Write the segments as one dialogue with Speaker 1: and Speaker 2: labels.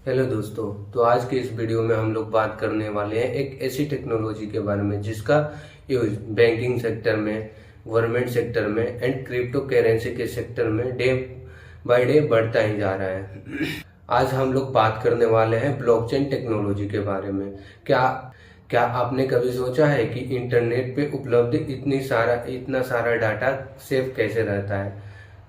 Speaker 1: Hello दोस्तों। तो आज के इस वीडियो में हम लोग बात करने वाले हैं एक ऐसी टेक्नोलॉजी के बारे में जिसका यूज बैंकिंग सेक्टर में, गवर्नमेंट सेक्टर में एंड क्रिप्टो करेंसी के सेक्टर में डे बाय डे बढ़ता ही जा रहा है। आज हम लोग बात करने वाले हैं ब्लॉकचेन टेक्नोलॉजी के बारे में। क्या क्या आपने कभी सोचा है कि इंटरनेट पे उपलब्ध इतना सारा डाटा सेफ कैसे रहता है?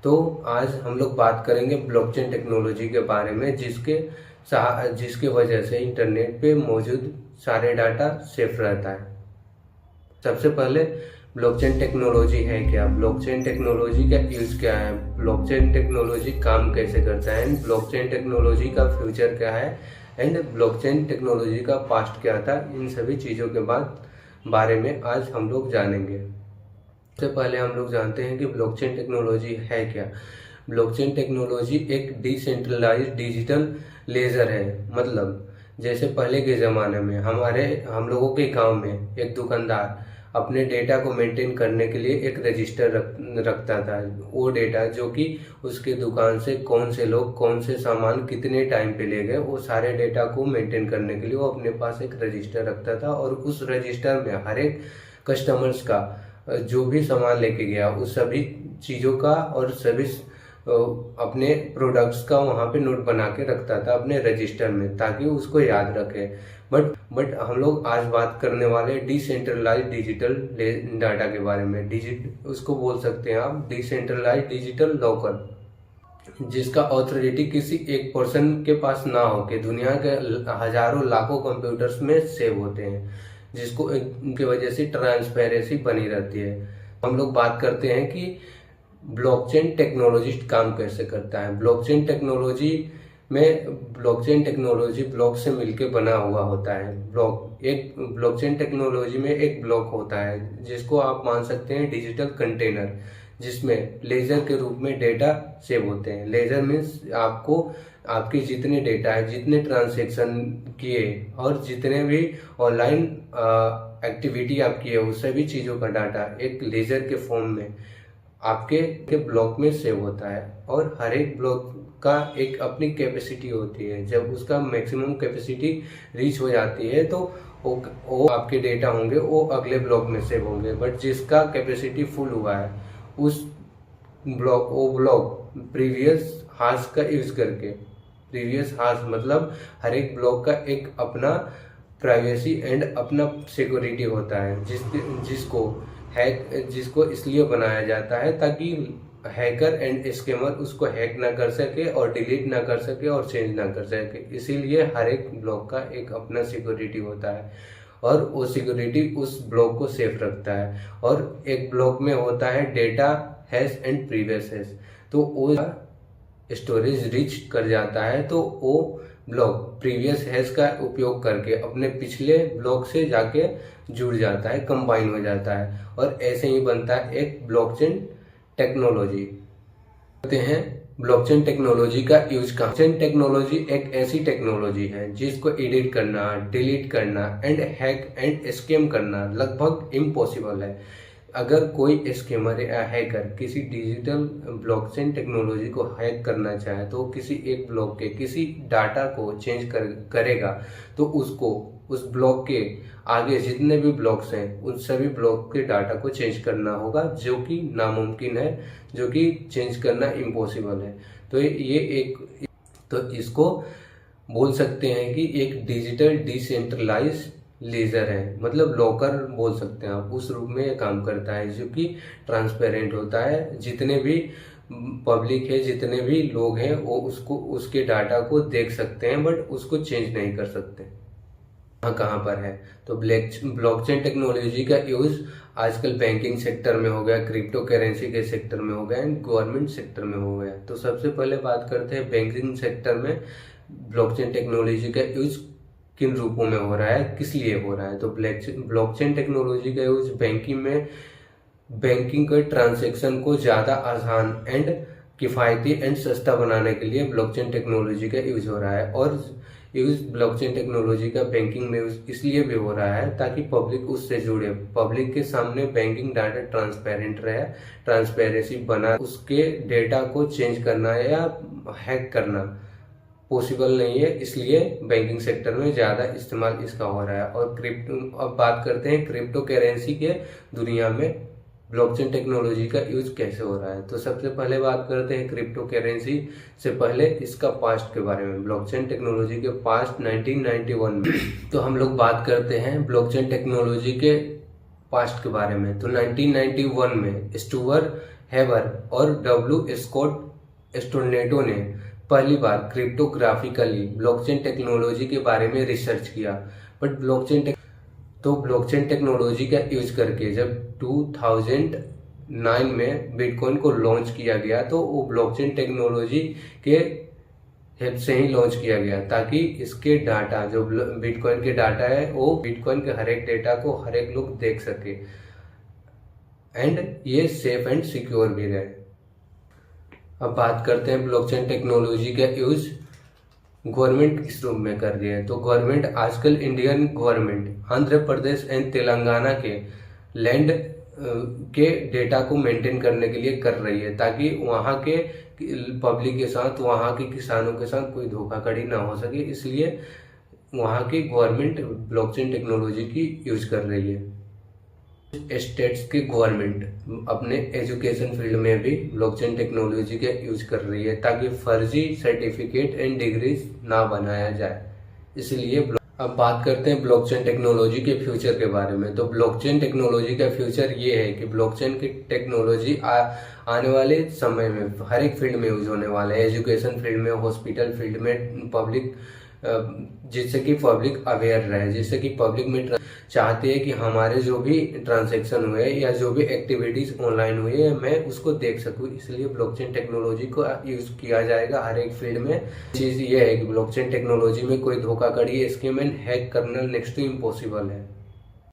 Speaker 1: तो आज हम लोग बात करेंगे ब्लॉकचेन टेक्नोलॉजी के बारे में जिसके वजह से इंटरनेट पे मौजूद सारे डाटा सेफ रहता है। सबसे पहले ब्लॉकचेन टेक्नोलॉजी है क्या, ब्लॉकचेन टेक्नोलॉजी का यूज क्या है, ब्लॉकचेन टेक्नोलॉजी काम कैसे करता है, ब्लॉकचेन टेक्नोलॉजी का फ्यूचर क्या है एंड ब्लॉकचेन टेक्नोलॉजी का पास्ट क्या था, इन सभी चीज़ों के बारे में आज हम लोग जानेंगे। सबसे पहले हम लोग जानते हैं कि ब्लॉकचेन टेक्नोलॉजी है क्या। ब्लॉकचेन टेक्नोलॉजी एक डिसेंट्रलाइज्ड डिजिटल लेजर है। मतलब जैसे पहले के ज़माने में हम लोगों के गांव में एक दुकानदार अपने डेटा को मेंटेन करने के लिए एक रजिस्टर रखता था। वो डेटा जो कि उसके दुकान से कौन से लोग कौन से सामान कितने टाइम पे ले गए, वो सारे डेटा को मेंटेन करने के लिए वो अपने पास एक रजिस्टर रखता था। और उस रजिस्टर में हर एक कस्टमर्स का जो भी सामान लेके गया उस सभी चीज़ों का और सभी अपने प्रोडक्ट्स का वहाँ पे नोट बना के रखता था अपने रजिस्टर में, ताकि उसको याद रखे। बट हम लोग आज बात करने वाले डिसेंट्रलाइज डिजिटल डाटा के बारे में। उसको बोल सकते हैं आप डिसेंट्रलाइज डिजिटल लॉकर, जिसका ऑथोरिटी किसी एक पर्सन के पास ना हो के दुनिया के हजारों लाखों कंप्यूटर्स में सेव होते हैं, जिसको इनकी वजह से ट्रांसपेरेंसी बनी रहती है। हम लोग बात करते हैं कि ब्लॉकचेन टेक्नोलॉजी काम कैसे करता है। ब्लॉकचेन टेक्नोलॉजी ब्लॉक से मिलके बना हुआ होता है। ब्लॉकचेन टेक्नोलॉजी में एक ब्लॉक होता है जिसको आप मान सकते हैं डिजिटल कंटेनर, जिसमें लेजर के रूप में डेटा सेव होते हैं। लेजर मीन्स आपके जितने डेटा है, जितने ट्रांजैक्शन किए और जितने भी ऑनलाइन एक्टिविटी आप किए, उस सभी चीज़ों का डाटा एक लेजर के फॉर्म में आपके ब्लॉक में सेव होता है। और हर एक ब्लॉक का एक अपनी कैपेसिटी होती है। जब उसका मैक्सिमम कैपेसिटी रीच हो जाती है तो वो आपके डेटा होंगे वो अगले ब्लॉक में सेव होंगे। बट जिसका कैपेसिटी फुल हुआ है वो ब्लॉक प्रीवियस हाश का यूज करके, प्रीवियस हाश मतलब हर एक ब्लॉक का एक अपना प्राइवेसी एंड अपना सिक्योरिटी होता है, जिसको इसलिए बनाया जाता है ताकि हैकर एंड स्कैमर उसको हैक ना कर सके और डिलीट ना कर सके और चेंज ना कर सके। इसीलिए हर एक ब्लॉक का एक अपना सिक्योरिटी होता है और वो सिक्योरिटी उस ब्लॉक को सेफ रखता है। और एक ब्लॉक में होता है data hash and previous hash, तो वो स्टोरेज रिच कर जाता है तो वो ब्लॉक प्रीवियस हैश का उपयोग करके अपने पिछले ब्लॉक से जाके जुड़ जाता है, कंबाइन हो जाता है और ऐसे ही बनता है एक ब्लॉकचेन टेक्नोलॉजी। कहते हैं ब्लॉकचेन टेक्नोलॉजी का यूज कहाँ। ब्लॉकचेन टेक्नोलॉजी एक ऐसी टेक्नोलॉजी है जिसको एडिट करना, डिलीट करना एंड हैक एंड स्कैम करना लगभग इम्पॉसिबल है। अगर कोई स्कैमर या हैकर किसी डिजिटल ब्लॉकचेन टेक्नोलॉजी को हैक करना चाहे तो किसी एक ब्लॉक के किसी डाटा को चेंज करेगा तो उसको उस ब्लॉक के आगे जितने भी ब्लॉक्स हैं उन सभी ब्लॉक के डाटा को चेंज करना होगा, जो कि नामुमकिन है, जो कि चेंज करना इम्पॉसिबल है। तो इसको बोल सकते हैं कि एक डिजिटल डिसेंट्रलाइज लेजर है, मतलब लॉकर बोल सकते हैं आप। उस रूप में ये काम करता है जो कि ट्रांसपेरेंट होता है। जितने भी पब्लिक है, जितने भी लोग हैं वो उसके डाटा को देख सकते हैं बट उसको चेंज नहीं कर सकते। कहाँ पर है तो ब्लॉकचेन टेक्नोलॉजी का यूज आजकल बैंकिंग सेक्टर में हो गया, क्रिप्टो करेंसी के सेक्टर में हो गया एंड गवर्नमेंट सेक्टर में हो गया। तो सबसे पहले बात करते हैं बैंकिंग सेक्टर में ब्लॉकचेन टेक्नोलॉजी का यूज किन रूपों में हो रहा है, किस लिए हो रहा है। तो ब्लॉकचेन टेक्नोलॉजी का यूज बैंकिंग के ट्रांजैक्शन को ज़्यादा आसान एंड किफ़ायती एंड सस्ता बनाने के लिए ब्लॉकचेन टेक्नोलॉजी का यूज हो रहा है। और ब्लॉकचेन टेक्नोलॉजी का बैंकिंग में यूज इसलिए भी हो रहा है ताकि पब्लिक उससे जुड़े, पब्लिक के सामने बैंकिंग डाटा ट्रांसपेरेंट रहे, ट्रांसपेरेंसी बना, उसके डेटा को चेंज करना या हैक करना पॉसिबल नहीं है, इसलिए बैंकिंग सेक्टर में ज़्यादा इस्तेमाल इसका हो रहा है। और क्रिप्टो, अब बात करते हैं क्रिप्टो करेंसी के दुनिया में ब्लॉकचेन टेक्नोलॉजी का यूज कैसे हो रहा है। तो सबसे पहले बात करते हैं क्रिप्टो करेंसी से पहले इसका पास्ट के बारे में, ब्लॉकचेन टेक्नोलॉजी के पास्ट 1991 में। तो हम लोग बात करते हैं ब्लॉकचेन टेक्नोलॉजी के पास्ट के बारे में। तो 1991 में स्टुअर्ट हेबर और डब्ल्यू स्कॉट स्टोनेटो ने पहली बार क्रिप्टोग्राफिकली ब्लॉकचेन टेक्नोलॉजी के बारे में रिसर्च किया। बट ब्लॉकचेन टेक्नोलॉजी का यूज करके जब 2009 में बिटकॉइन को लॉन्च किया गया, तो वो ब्लॉकचेन टेक्नोलॉजी के हेल्प से ही लॉन्च किया गया, ताकि इसके डाटा, जो बिटकॉइन के डाटा है, वो बिटकॉइन के हर एक डेटा को हर एक लोग देख सके एंड ये सेफ एंड सिक्योर भी रहे। अब बात करते हैं ब्लॉकचेन टेक्नोलॉजी का यूज गवर्नमेंट किस रूप में कर रही है। तो गवर्नमेंट आजकल, Indian government Andhra Pradesh and Telangana के लैंड के डेटा को मेंटेन करने के लिए कर रही है, ताकि वहाँ के पब्लिक के साथ, वहाँ के किसानों के साथ कोई धोखाधड़ी ना हो सके। इसलिए वहाँ की गवर्नमेंट ब्लॉकचेन टेक्नोलॉजी की यूज कर रही है। स्टेट्स की गवर्नमेंट अपने एजुकेशन फील्ड में भी ब्लॉकचेन टेक्नोलॉजी का यूज कर रही है, ताकि फर्जी सर्टिफिकेट एंड डिग्रीज ना बनाया जाए। इसलिए अब बात करते हैं ब्लॉकचेन टेक्नोलॉजी के फ्यूचर के बारे में। तो ब्लॉकचेन टेक्नोलॉजी का फ्यूचर ये है कि ब्लॉकचेन की टेक्नोलॉजी आने वाले समय में हर एक फील्ड में यूज होने वाला है। एजुकेशन फील्ड में, हॉस्पिटल फील्ड में, पब्लिक, जिससे कि पब्लिक अवेयर रहे, जिससे कि पब्लिक में चाहते हैं कि हमारे जो भी ट्रांजैक्शन हुए या जो भी एक्टिविटीज ऑनलाइन हुई है, मैं उसको देख सकूं। इसलिए ब्लॉकचेन टेक्नोलॉजी को यूज किया जाएगा हर एक फील्ड में। चीज ये है कि ब्लॉकचेन टेक्नोलॉजी में कोई धोखाधड़ी, स्कैम एंड हैक करना नेक्स्ट टू इम्पॉसिबल है।